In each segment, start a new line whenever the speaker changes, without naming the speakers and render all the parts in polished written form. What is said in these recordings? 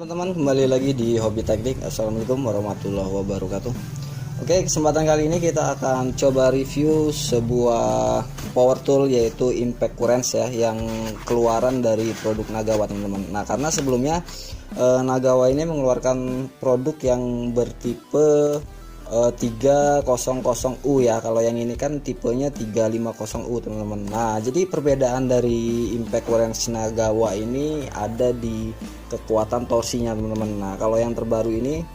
Teman-teman, kembali lagi di Hobi Teknik. Assalamualaikum warahmatullahi wabarakatuh. Oke, kesempatan kali ini kita akan coba review sebuah power tool, yaitu Impact Wrench ya, yang keluaran dari produk Nagawa, teman-teman. Nah, karena sebelumnya Nagawa ini mengeluarkan produk yang bertipe 300U ya. Kalau yang ini kan tipenya 350U, teman-teman. Nah, jadi perbedaan dari Impact Wrench Nagawa ini ada di kekuatan torsinya, teman-teman. Nah, kalau yang terbaru ini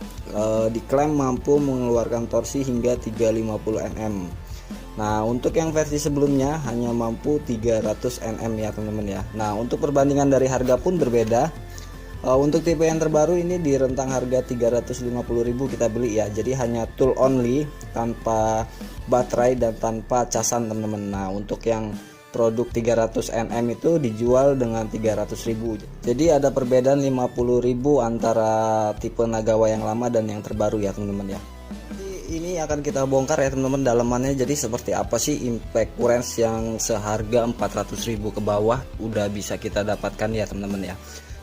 diklaim mampu mengeluarkan torsi hingga 350 Nm. Nah, untuk yang versi sebelumnya hanya mampu 300 Nm ya, teman-teman ya. Nah, untuk perbandingan dari harga pun berbeda. Untuk tipe yang terbaru ini di rentang harga 350.000 kita beli ya. Jadi hanya tool only, tanpa baterai dan tanpa casan, teman-teman. Nah, untuk yang produk 300 Nm itu dijual dengan 300.000. Jadi ada perbedaan 50.000 antara tipe Nagawa yang lama dan yang terbaru ya, teman-teman ya. Ini akan kita bongkar ya, teman-teman, dalamannya. Jadi seperti apa sih Impact Wrench yang seharga 400.000 ke bawah udah bisa kita dapatkan ya, teman-teman ya.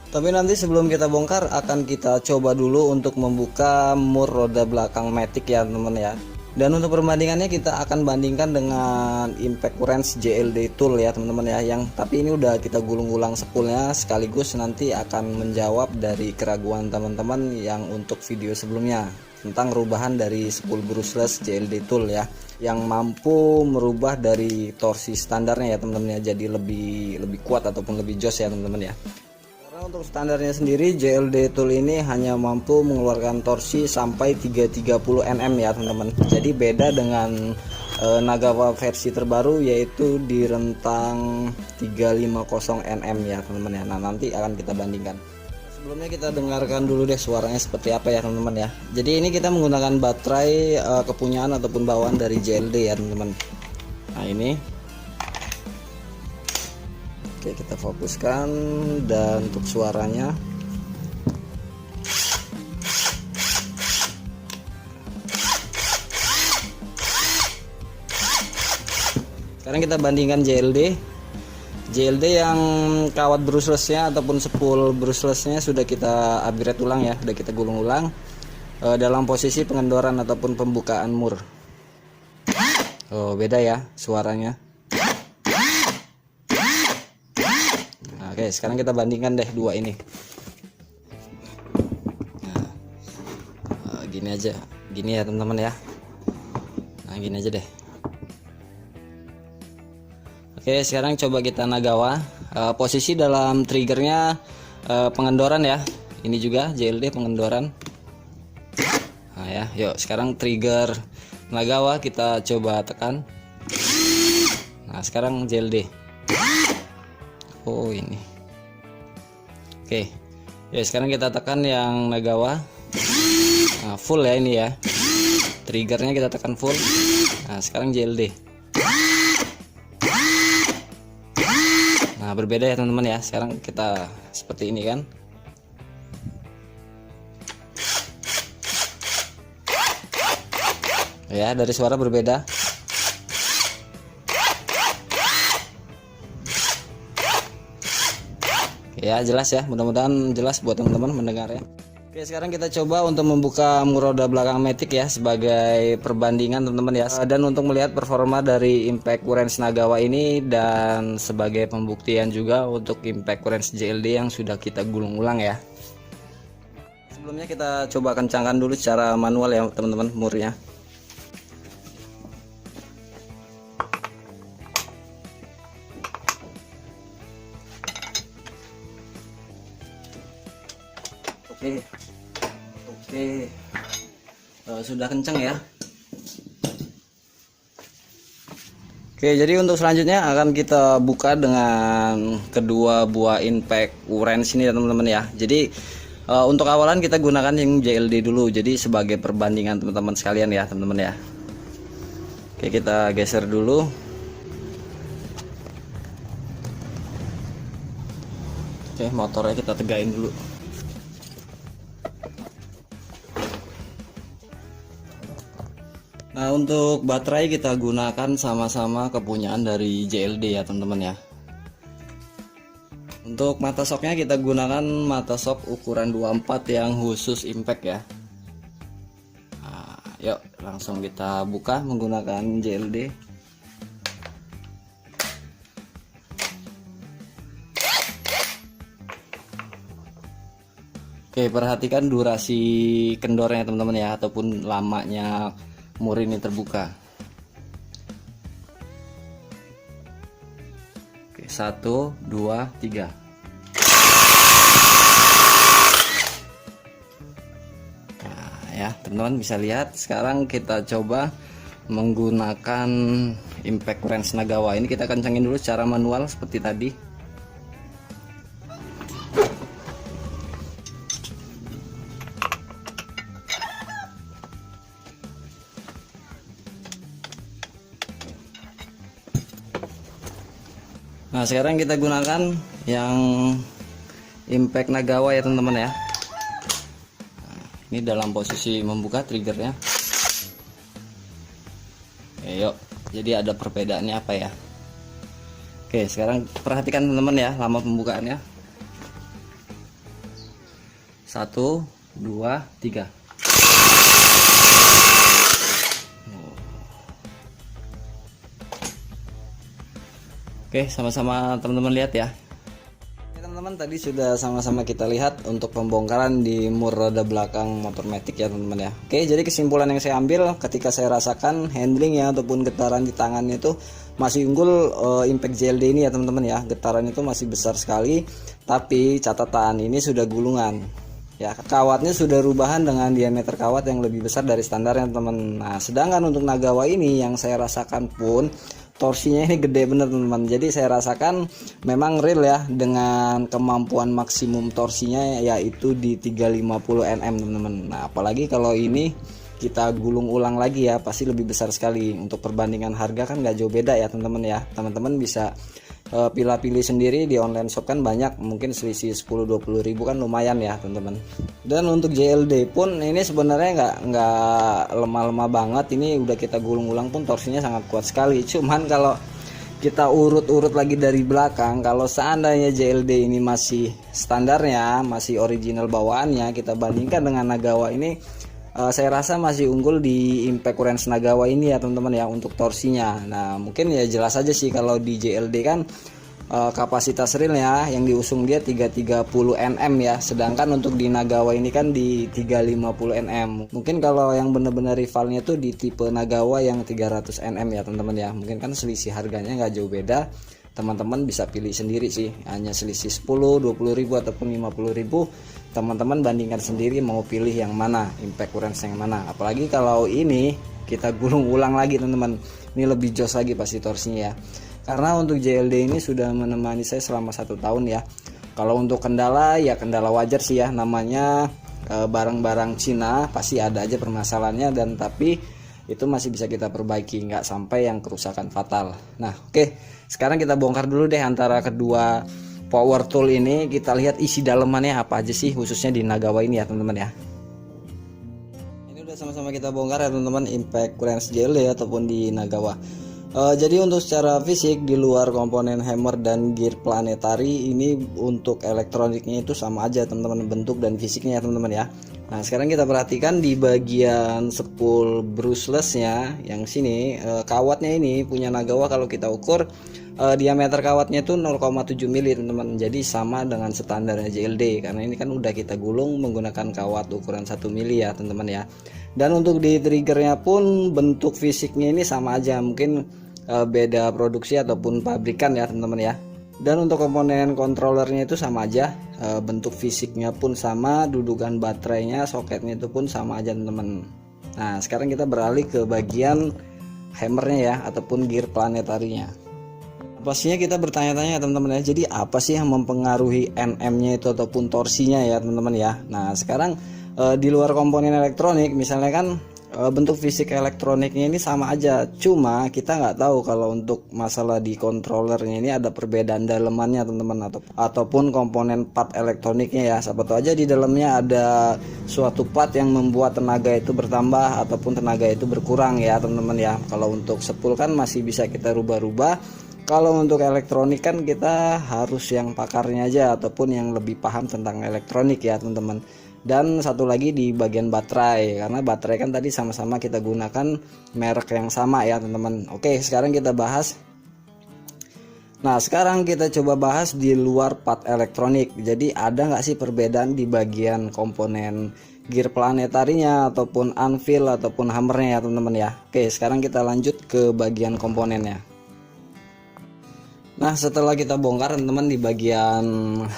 Tapi nanti sebelum kita bongkar akan kita coba dulu untuk membuka mur roda belakang Matic ya, teman-teman ya. Dan untuk perbandingannya kita akan bandingkan dengan Impact Wrench JLD tool ya, teman-teman ya, yang tapi ini udah kita gulung-ulang spoolnya, sekaligus nanti akan menjawab dari keraguan teman-teman yang untuk video sebelumnya tentang perubahan dari spool brushless JLD tool ya, yang mampu merubah dari torsi standarnya ya, teman-teman ya, jadi lebih kuat ataupun lebih jos ya, teman-teman ya. Untuk standarnya sendiri JLD tool ini hanya mampu mengeluarkan torsi sampai 330 Nm ya, teman-teman. Jadi beda dengan Nagawa versi terbaru, yaitu di rentang 350 Nm ya, teman-teman ya. Nah, nanti akan kita bandingkan. Sebelumnya kita dengarkan dulu deh suaranya seperti apa ya, teman-teman ya. Jadi ini kita menggunakan baterai kepunyaan ataupun bawaan dari JLD ya, teman-teman. Nah, ini oke, kita fokuskan, dan untuk suaranya sekarang kita bandingkan JLD yang kawat brushlessnya ataupun spool brushlessnya sudah kita upgrade ulang ya, sudah kita gulung ulang dalam posisi pengendoran ataupun pembukaan mur. Oh, beda ya suaranya. Oke, sekarang kita bandingkan deh dua ini. Nah, gini aja, gini ya, teman-teman ya. Nah, gini aja deh. Oke, sekarang coba kita Nagawa. Posisi dalam triggernya pengendoran ya. Ini juga JLD pengendoran. Nah ya, yuk sekarang trigger Nagawa kita coba tekan. Nah, sekarang JLD. Oh, ini. Oke. Ya, sekarang kita tekan yang Nagawa. Nah, full ya ini ya. Triggernya kita tekan full. Nah, sekarang JLD. Nah, berbeda ya, teman-teman ya. Sekarang kita seperti ini kan. Ya, dari suara berbeda. Ya, jelas ya, mudah-mudahan jelas buat teman-teman mendengar ya. Oke, sekarang kita coba untuk membuka mur roda belakang Matic ya, sebagai perbandingan, teman-teman ya, dan untuk melihat performa dari Impact Wrench Nagawa ini, dan sebagai pembuktian juga untuk Impact Wrench JLD yang sudah kita gulung ulang ya. Sebelumnya kita coba kencangkan dulu secara manual ya, teman-teman, murnya. Oke, sudah kenceng ya. Oke, jadi untuk selanjutnya akan kita buka dengan kedua buah Impact Wrench ini ya, teman-teman ya. Jadi untuk awalan kita gunakan yang JLD dulu, jadi sebagai perbandingan teman-teman sekalian ya, teman-teman ya. Oke, kita geser dulu. Oke, motornya kita tegain dulu. Nah, untuk baterai kita gunakan sama-sama kepunyaan dari JLD ya, teman-teman ya. Untuk mata shocknya kita gunakan mata shock ukuran 24 yang khusus impact ya. Nah, yuk langsung kita buka menggunakan JLD. Oke, perhatikan durasi kendornya teman-teman ya, ataupun lamanya mur ini terbuka. Oke, 1, 2, 3. Nah ya teman-teman bisa lihat. Sekarang kita coba menggunakan impact wrench Nagawa. Ini kita kencangin dulu secara manual seperti tadi. Nah sekarang kita gunakan yang impact Nagawa ya teman-teman ya. Nah, ini dalam posisi membuka triggernya. Oke, yuk, jadi ada perbedaannya apa ya? Oke, sekarang perhatikan teman-teman ya lama pembukaannya. 1, 2, 3. Oke, sama-sama teman-teman lihat ya. Teman-teman tadi sudah sama-sama kita lihat untuk pembongkaran di mur roda belakang motor matic ya teman-teman ya. Oke, jadi kesimpulan yang saya ambil ketika saya rasakan handling ya ataupun getaran di tangannya itu masih unggul impact JLD ini ya teman-teman ya. Getaran itu masih besar sekali, tapi catatan ini sudah gulungan. Ya, kawatnya sudah rubahan dengan diameter kawat yang lebih besar dari standarnya teman-teman. Nah, sedangkan untuk Nagawa ini yang saya rasakan pun torsinya ini gede bener teman-teman. Jadi saya rasakan memang real ya dengan kemampuan maksimum torsinya yaitu di 350 Nm teman-teman. Nah apalagi kalau ini kita gulung ulang lagi ya pasti lebih besar sekali. Untuk perbandingan harga kan gak jauh beda ya teman-teman ya. Teman-teman bisa pilih-pilih sendiri di online shop kan banyak, mungkin selisih 10-20 ribu kan lumayan ya teman-teman. Dan untuk JLD pun ini sebenarnya nggak lemah-lemah banget, ini udah kita gulung ulang pun torsinya sangat kuat sekali. Cuman kalau kita urut-urut lagi dari belakang, kalau seandainya JLD ini masih standarnya, masih original bawaannya, kita bandingkan dengan Nagawa ini, saya rasa masih unggul di impact wrench Nagawa ini ya teman-teman ya untuk torsinya. Nah mungkin ya jelas aja sih kalau di JLD kan kapasitas realnya yang diusung dia 330 Nm ya, sedangkan untuk di Nagawa ini kan di 350 Nm. Mungkin kalau yang benar-benar rivalnya tuh di tipe Nagawa yang 300 Nm ya teman-teman ya. Mungkin kan selisih harganya nggak jauh beda, teman-teman bisa pilih sendiri sih, hanya selisih 10-20 ribu ataupun 50 ribu. Teman-teman bandingkan sendiri mau pilih yang mana, impact wrench yang mana. Apalagi kalau ini kita gulung ulang lagi teman-teman, ini lebih jos lagi pasti torsinya ya. Karena untuk JLD ini sudah menemani saya selama 1 tahun ya. Kalau untuk kendala ya kendala wajar sih ya, namanya barang-barang Cina pasti ada aja permasalahannya, dan tapi itu masih bisa kita perbaiki, nggak sampai yang kerusakan fatal. Nah oke, sekarang kita bongkar dulu deh antara kedua power tool ini, kita lihat isi dalemannya apa aja sih khususnya di Nagawa ini ya teman-teman ya. Ini udah sama-sama kita bongkar ya teman-teman, impact wrench JLD ataupun di Nagawa. Jadi untuk secara fisik di luar komponen hammer dan gear planetary ini, untuk elektroniknya itu sama aja teman-teman, bentuk dan fisiknya ya teman-teman ya. Nah sekarang kita perhatikan di bagian spool brucelessnya yang sini, kawatnya ini punya Nagawa kalau kita ukur diameter kawatnya itu 0,7 mili teman-teman, jadi sama dengan standarnya JLD karena ini kan udah kita gulung menggunakan kawat ukuran 1 mili ya teman-teman ya. Dan untuk di triggernya pun bentuk fisiknya ini sama aja, mungkin beda produksi ataupun pabrikan ya teman-teman ya. Dan untuk komponen controllernya itu sama aja, bentuk fisiknya pun sama, dudukan baterainya, soketnya itu pun sama aja teman-teman. Nah sekarang kita beralih ke bagian hammernya ya ataupun gear planetarinya. Pastinya kita bertanya-tanya teman-teman ya, jadi apa sih yang mempengaruhi NM-nya itu ataupun torsinya ya teman-teman ya. Nah sekarang di luar komponen elektronik misalnya kan bentuk fisik elektroniknya ini sama aja, cuma kita nggak tahu kalau untuk masalah di controllernya ini ada perbedaan dalemannya teman-teman, ataupun komponen part elektroniknya ya. Siapa tahu aja di dalamnya ada suatu part yang membuat tenaga itu bertambah ataupun tenaga itu berkurang ya teman-teman ya. Kalau untuk spool kan masih bisa kita rubah-rubah, Kalau untuk elektronik kan kita harus yang pakarnya aja ataupun yang lebih paham tentang elektronik ya teman-teman. Dan satu lagi di bagian baterai, karena baterai kan tadi sama-sama kita gunakan merek yang sama ya teman-teman. Oke, sekarang kita bahas. Nah, sekarang kita coba bahas di luar part elektronik. Jadi ada nggak sih perbedaan di bagian komponen gear planetarinya ataupun anvil ataupun hammernya ya teman-teman ya. Oke, sekarang kita lanjut ke bagian komponennya. Nah, setelah kita bongkar teman-teman di bagian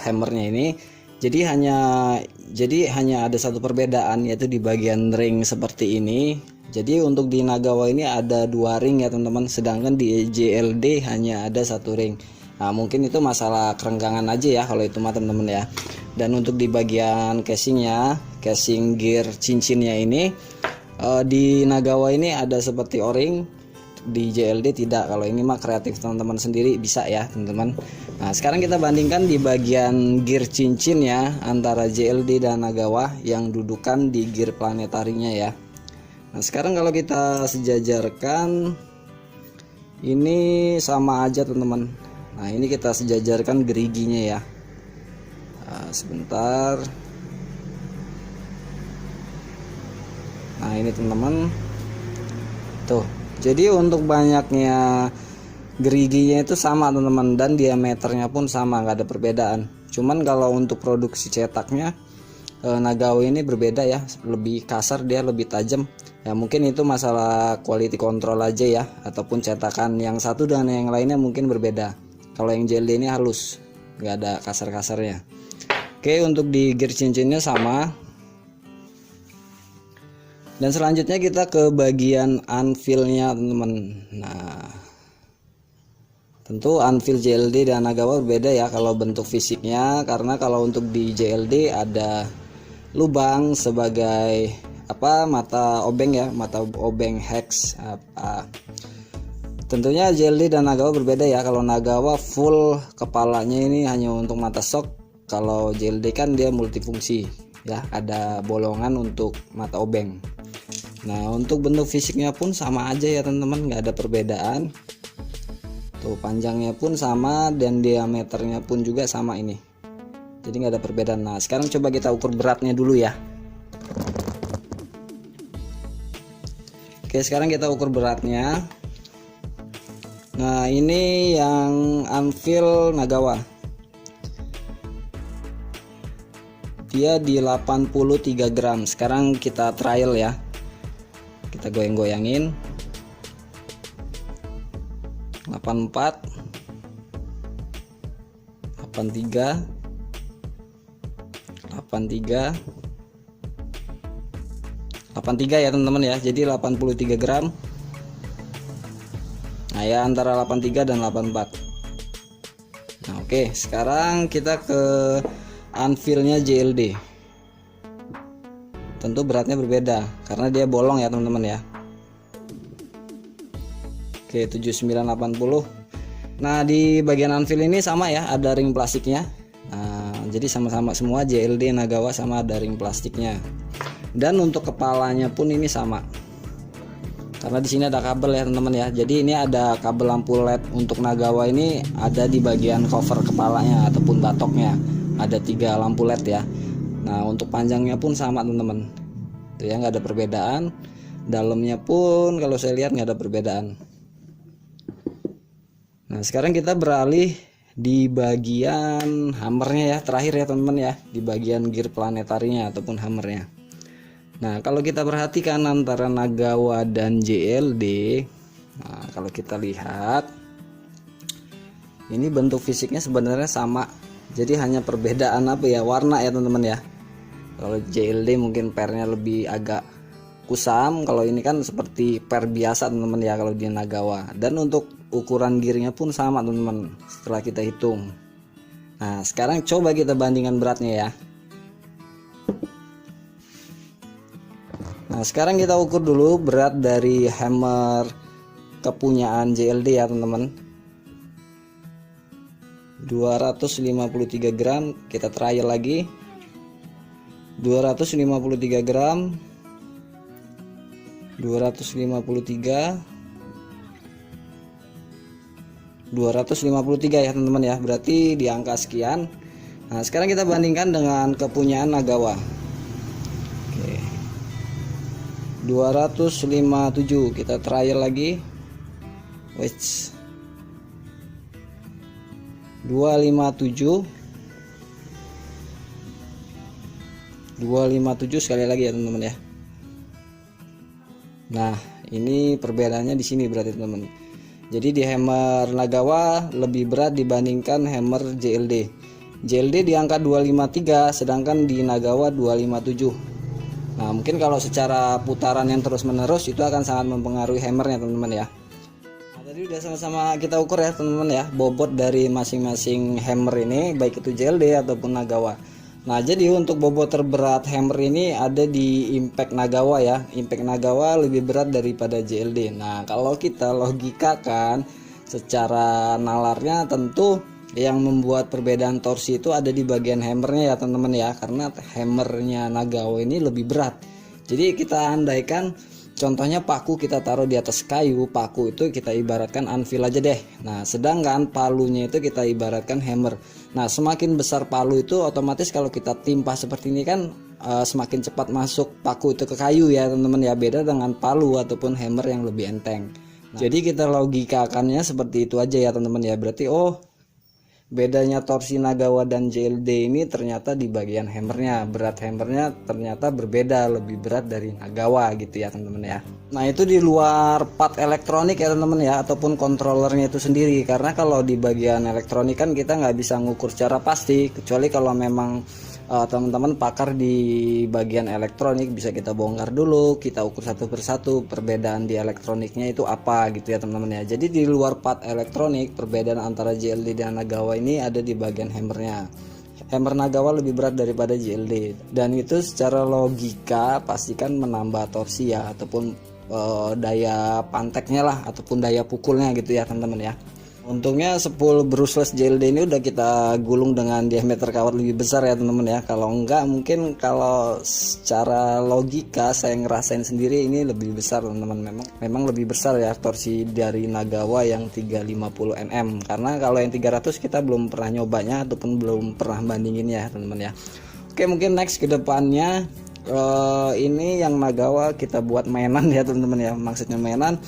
hammernya ini, jadi hanya ada satu perbedaan, yaitu di bagian ring seperti ini. Jadi untuk di Nagawa ini ada 2 ring ya teman-teman, sedangkan di JLD hanya ada 1 ring. Nah, mungkin itu masalah kerenggangan aja ya kalau itu mah teman-teman ya. Dan untuk di bagian casingnya, casing gear cincinnya ini di Nagawa ini ada seperti O-ring, di JLD tidak. Kalau ini mah kreatif teman-teman sendiri bisa ya teman-teman. Nah, sekarang kita bandingkan di bagian gear cincin ya antara JLD dan Nagawa yang dudukan di gear planetarinya ya. Nah, sekarang kalau kita sejajarkan ini sama aja teman-teman. Nah, ini kita sejajarkan geriginya ya. Nah, sebentar. Nah, ini teman-teman tuh. Jadi untuk banyaknya geriginya itu sama teman-teman, dan diameternya pun sama, nggak ada perbedaan. Cuman kalau untuk produksi cetaknya Nagawa ini berbeda ya, lebih kasar, dia lebih tajam ya. Mungkin itu masalah quality control aja ya, ataupun cetakan yang satu dengan yang lainnya mungkin berbeda. Kalau yang JLD ini halus, nggak ada kasar-kasarnya. Oke, untuk di gear cincinnya sama. Dan selanjutnya kita ke bagian anvilnya teman-teman. Nah, tentu anvil JLD dan Nagawa berbeda ya kalau bentuk fisiknya, karena kalau untuk di JLD ada lubang sebagai mata obeng ya, mata obeng hex Tentunya JLD dan Nagawa berbeda ya. Kalau Nagawa full kepalanya ini hanya untuk mata shock, kalau JLD kan dia multifungsi ya, ada bolongan untuk mata obeng. Nah, untuk bentuk fisiknya pun sama aja ya teman-teman, nggak ada perbedaan. Tuh, panjangnya pun sama dan diameternya pun juga sama ini. Jadi nggak ada perbedaan. Nah, sekarang coba kita ukur beratnya dulu ya. Oke, sekarang kita ukur beratnya. Nah, ini yang anvil Nagawa. Dia di 83 gram. Sekarang kita trial ya. Kita goyang-goyangin. 84 83 83 83 ya teman-teman ya. Jadi 83 gram. Nah ya, antara 83 dan 84. Nah oke, sekarang kita ke anvilnya JLD. Tentu beratnya berbeda karena dia bolong ya teman-teman ya. Oke, 7980. Nah, di bagian anvil ini sama ya, ada ring plastiknya. Nah, jadi sama-sama semua JLD Nagawa sama ada ring plastiknya. Dan untuk kepalanya pun ini sama. Karena di sini ada kabel ya teman-teman ya. Jadi ini ada kabel lampu LED untuk Nagawa ini ada di bagian cover kepalanya ataupun batoknya. Ada 3 lampu LED ya. Nah, untuk panjangnya pun sama teman-teman. Tuh ya, nggak ada perbedaan. Dalamnya pun kalau saya lihat nggak ada perbedaan. Nah, sekarang kita beralih di bagian hammernya ya, terakhir ya teman-teman ya, di bagian gear planetarinya ataupun hammernya. Nah, kalau kita perhatikan antara Nagawa dan JLD, nah kalau kita lihat ini bentuk fisiknya sebenarnya sama. Jadi hanya perbedaan warna ya teman-teman ya. Kalau JLD mungkin pernya lebih agak kusam, kalau ini kan seperti per biasa teman-teman ya kalau di Nagawa. Dan untuk ukuran gearnya pun sama teman-teman setelah kita hitung. Nah, sekarang coba kita bandingkan beratnya ya. Nah, sekarang kita ukur dulu berat dari hammer kepunyaan JLD ya teman-teman. 253 gram, kita trial lagi. 253 gram. 253. 253 ya teman-teman ya, berarti di angka sekian. Nah sekarang kita bandingkan dengan kepunyaan Nagawa. Oke, 257 kita trial lagi. Wait, 257 sekali lagi ya teman-teman ya. Nah ini perbedaannya di sini berarti teman-teman. Jadi di hammer Nagawa lebih berat dibandingkan hammer JLD. JLD di angka 253 sedangkan di Nagawa 257. Nah mungkin kalau secara putaran yang terus menerus itu akan sangat mempengaruhi hammernya teman-teman ya. Nah tadi udah sama-sama kita ukur ya teman-teman ya, bobot dari masing-masing hammer ini baik itu JLD ataupun Nagawa. Nah jadi untuk bobot terberat hammer ini ada di Impact Nagawa ya. Impact Nagawa lebih berat daripada JLD. Nah kalau kita logikakan secara nalarnya, tentu yang membuat perbedaan torsi itu ada di bagian hammernya ya teman-teman ya, karena hammernya Nagawa ini lebih berat. Jadi kita andaikan contohnya paku kita taruh di atas kayu, paku itu kita ibaratkan anvil aja deh. Nah sedangkan palunya itu kita ibaratkan hammer. Nah semakin besar palu itu otomatis kalau kita timpa seperti ini kan semakin cepat masuk paku itu ke kayu ya teman-teman ya, beda dengan palu ataupun hammer yang lebih enteng. Nah, jadi kita logikakannya seperti itu aja ya teman-teman ya. Berarti bedanya torsi Nagawa dan JLD ini ternyata di bagian hammernya, berat hammernya ternyata berbeda, lebih berat dari Nagawa gitu ya teman-teman ya. Nah itu di luar part elektronik ya teman-teman ya, ataupun controllernya itu sendiri, karena kalau di bagian elektronik kan kita nggak bisa ngukur secara pasti, kecuali kalau memang teman-teman pakar di bagian elektronik bisa kita bongkar dulu, kita ukur satu persatu perbedaan di elektroniknya itu apa gitu ya teman-teman ya. Jadi di luar part elektronik perbedaan antara JLD dan Nagawa ini ada di bagian hammernya. Hammer Nagawa lebih berat daripada JLD, dan itu secara logika pastikan menambah torsi ya, ataupun daya panteknya lah, ataupun daya pukulnya gitu ya teman-teman ya. Untungnya spool brushless JLD ini udah kita gulung dengan diameter kawat lebih besar ya teman-teman ya. Kalau enggak mungkin kalau secara logika saya ngerasain sendiri ini lebih besar teman-teman. Memang lebih besar ya torsi dari Nagawa yang 350 Nm. Karena kalau yang 300 kita belum pernah nyobanya ataupun belum pernah bandingin ya teman-teman ya. Oke, mungkin next ke depannya ini yang Nagawa kita buat mainan ya teman-teman ya. Maksudnya mainan,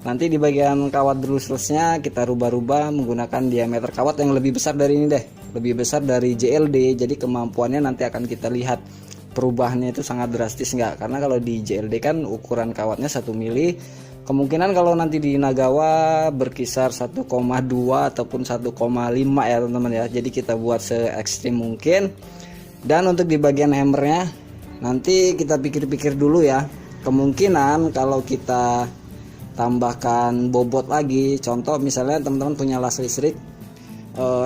nanti di bagian kawat brushlessnya kita rubah-rubah menggunakan diameter kawat yang lebih besar dari ini deh, lebih besar dari JLD. Jadi kemampuannya nanti akan kita lihat perubahannya itu sangat drastis enggak, karena kalau di JLD kan ukuran kawatnya 1 mili, kemungkinan kalau nanti di Nagawa berkisar 1,2 ataupun 1,5 ya teman-teman ya. Jadi kita buat se ekstrim mungkin. Dan untuk di bagian hammernya nanti kita pikir-pikir dulu ya, kemungkinan kalau kita tambahkan bobot lagi, contoh misalnya teman-teman punya las listrik,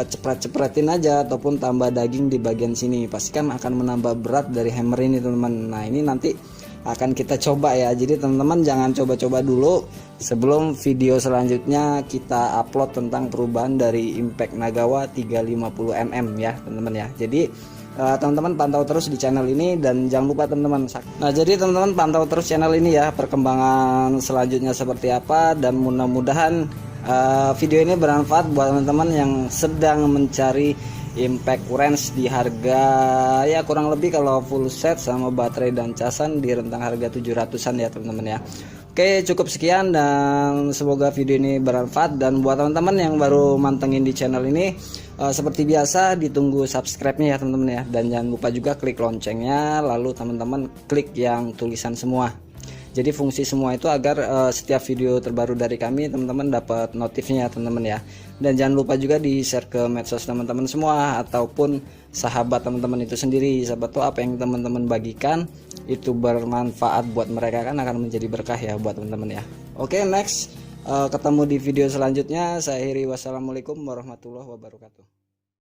cepret-cepretin aja ataupun tambah daging di bagian sini, pastikan akan menambah berat dari hammer ini teman-teman. Nah ini nanti akan kita coba ya, jadi teman-teman jangan coba-coba dulu, sebelum video selanjutnya kita upload tentang perubahan dari Impact Nagawa 350 mm ya teman-teman ya. Jadi teman-teman pantau terus di channel ini, dan jangan lupa teman-teman. Nah jadi teman-teman pantau terus channel ini ya, perkembangan selanjutnya seperti apa, dan mudah-mudahan video ini bermanfaat buat teman-teman yang sedang mencari impact wrench di harga ya kurang lebih kalau full set sama baterai dan casan di rentang harga 700-an ya teman-teman ya. Oke, cukup sekian dan semoga video ini bermanfaat. Dan buat teman-teman yang baru mantengin di channel ini, seperti biasa ditunggu subscribe-nya ya teman-teman ya, dan jangan lupa juga klik loncengnya, lalu teman-teman klik yang tulisan semua. Jadi fungsi semua itu agar setiap video terbaru dari kami teman-teman dapat notifnya teman-teman ya. Dan jangan lupa juga di share ke medsos teman-teman semua ataupun sahabat teman-teman itu sendiri. Siapa tahu apa yang teman-teman bagikan itu bermanfaat buat mereka, kan akan menjadi berkah ya buat teman-teman ya. Oke, next ketemu di video selanjutnya. Saya akhiri, wassalamualaikum warahmatullahi wabarakatuh.